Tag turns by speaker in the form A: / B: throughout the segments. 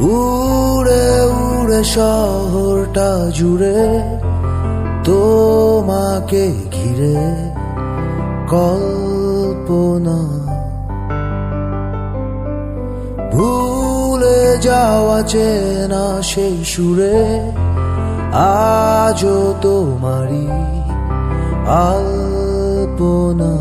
A: উড়ে উড়ে শহরটা জুড়ে তোমাকে ঘিরে কল্পনা, ভুলে যাওয়া চেনা সেই সুরে আজও তোমারই আলপনা।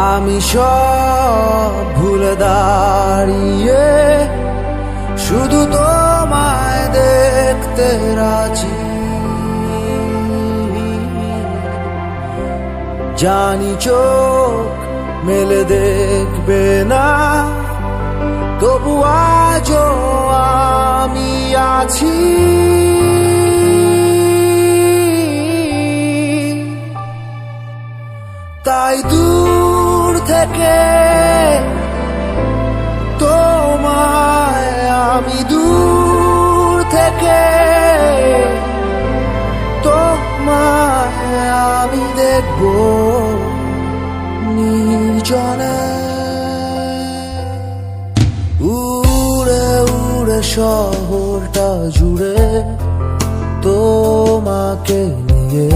A: আমি সব ভুলে দাঁড়িয়ে শুধু তোমায় দেখতে রাজি, জানি চোখ মেলে দেখবে না, তবু আজও আমি আছি। তাই দূর থেকে তোমায় আমি, দূর থেকে তোমায় আমি দেখব নির্জনে। উড়ে উড়ে শহরটা জুড়ে তোমাকে নিয়ে